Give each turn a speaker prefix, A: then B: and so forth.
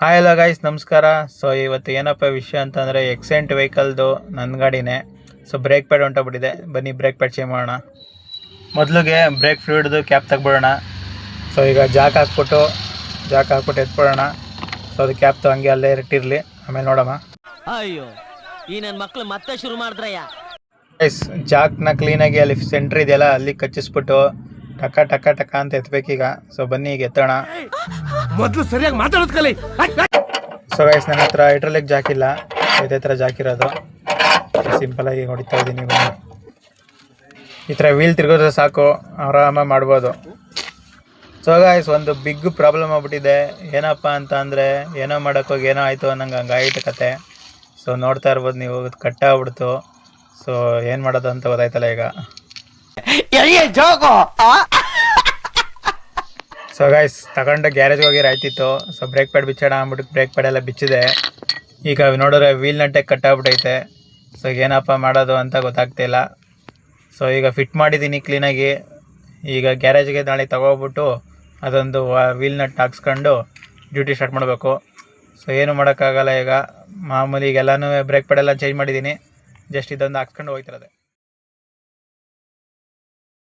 A: Hi ಎಲ್ಲ guys, ನಮಸ್ಕಾರ. So ಇವತ್ತು ಏನಪ್ಪ ವಿಷಯ ಅಂತಂದರೆ ಎಕ್ಸೆಂಟ್ ವೆಹಿಕಲ್ದು ನನ್ನ ಗಾಡಿನೇ. ಸೊ ಬ್ರೇಕ್ ಪ್ಯಾಡ್ ಹೊಂಟೋಗ್ಬಿಟ್ಟಿದೆ. ಬನ್ನಿ ಬ್ರೇಕ್ ಪ್ಯಾಡ್ ಚೇಂಜ್ ಮಾಡೋಣ. ಮೊದಲಿಗೆ ಬ್ರೇಕ್ ಫ್ಲೂಯಿಡ್ದು ಕ್ಯಾಪ್ ತೆಗ್ಬಿಡೋಣ. ಸೊ ಈಗ ಜಾಕ್ ಹಾಕ್ಬಿಟ್ಟು ಎತ್ಬಿಡೋಣ. ಸೊ ಅದು ಕ್ಯಾಪ್ತು ಹಂಗೆ ಅಲ್ಲೇ ಇಟ್ಟಿರಲಿ, ಆಮೇಲೆ ನೋಡೋಣ.
B: ಅಯ್ಯೋ, ಈ ನನ್ನ ಮಕ್ಳು ಮತ್ತೆ ಶುರು ಮಾಡಿದ್ರಯ್ಯ.
A: ಗೈಸ್, ಜಾಕ್ನ ಕ್ಲೀನಾಗಿ ಅಲ್ಲಿ ಸೆಂಟ್ರ್ ಇದೆಯಲ್ಲ ಅಲ್ಲಿ ಕಚ್ಚಿಸ್ಬಿಟ್ಟು ಟಕ ಟಕ ಟಕ ಅಂತ ಎತ್ತಬೇಕೀಗ. ಸೊ ಬನ್ನಿ ಈಗ ಎತ್ತೋಣ.
C: ಮೊದಲು ಸರಿಯಾಗಿ ಮಾತಾಡೋದು ಕಲಿ.
A: ಸೊ ಗೈಸ್, ನನ್ನ ಹತ್ರ ಹೈಡ್ರಾಲಿಕ್ ಜಾಕ್ ಇಲ್ಲ, ಇದೇ ಥರ ಜಾಕ್ ಇರೋದು. ಸಿಂಪಲಾಗಿ ಹೊಡಿತಾ ಇದ್ದೀನಿ. ಬನ್ನಿ, ಈ ಥರ ವೀಲ್ ತಿರ್ಗೋದ್ರೆ ಸಾಕು, ಆರಾಮಾಗಿ ಮಾಡ್ಬೋದು. ಸೊ ಗೈಸ್, ಒಂದು ಬಿಗ್ ಪ್ರಾಬ್ಲಮ್ ಆಗ್ಬಿಟ್ಟಿದೆ. ಏನಪ್ಪ ಅಂತ ಅಂದರೆ ಏನೋ ಮಾಡೋಕ್ಕೋಗಿ ಏನೋ ಆಯಿತು ಅನ್ನಂಗೆ ಹಂಗಾಯಿತು ಕತೆ. ಸೊ ನೋಡ್ತಾ ಇರ್ಬೋದು ನೀವು, ಕಟ್ಟಾಗ್ಬಿಡ್ತು. ಸೊ ಏನು ಮಾಡೋದು ಅಂತ ಗೊತ್ತಾಯ್ತಲ್ಲ ಈಗ. ಸೊ ಗೈಸ್, ತಗೊಂಡು ಗ್ಯಾರೇಜ್ಗೆ ಹೋಗಿರೋ ಆಯ್ತಿತ್ತು. ಸೊ ಬ್ರೇಕ್ ಪ್ಯಾಡ್ ಬಿಚ್ಚೋಣ ಅಂದ್ಬಿಟ್ಟು ಬ್ರೇಕ್ ಪ್ಯಾಡ್ ಎಲ್ಲ ಬಿಚ್ಚಿದೆ. ಈಗ ನೋಡಿದ್ರೆ ವೀಲ್ ನಟ್ಟೆ ಕಟ್ಟಾಗ್ಬಿಟ್ಟೈತೆ. ಸೊ ಏನಪ್ಪ ಮಾಡೋದು ಅಂತ ಗೊತ್ತಾಗ್ತಿಲ್ಲ. ಸೊ ಈಗ ಫಿಟ್ ಮಾಡಿದ್ದೀನಿ ಕ್ಲೀನಾಗಿ. ಈಗ ಗ್ಯಾರೇಜ್ಗೆ ನಾಳೆ ತಗೋಬಿಟ್ಟು ಅದೊಂದು ವೀಲ್ ನಟ್ ಹಾಕ್ಸ್ಕೊಂಡು ಡ್ಯೂಟಿ ಸ್ಟಾರ್ಟ್ ಮಾಡಬೇಕು. ಸೊ ಏನು ಮಾಡೋಕ್ಕಾಗಲ್ಲ ಈಗ. ಮಾಮೂಲಿ ಈಗೆಲ್ಲನೂ ಬ್ರೇಕ್ ಪ್ಯಾಡ್ ಎಲ್ಲ ಚೇಂಜ್ ಮಾಡಿದ್ದೀನಿ. ಜಸ್ಟ್ ಇದೊಂದು ಹಾಕ್ಸ್ಕೊಂಡು ಹೋಗ್ತಿರೋದೆ.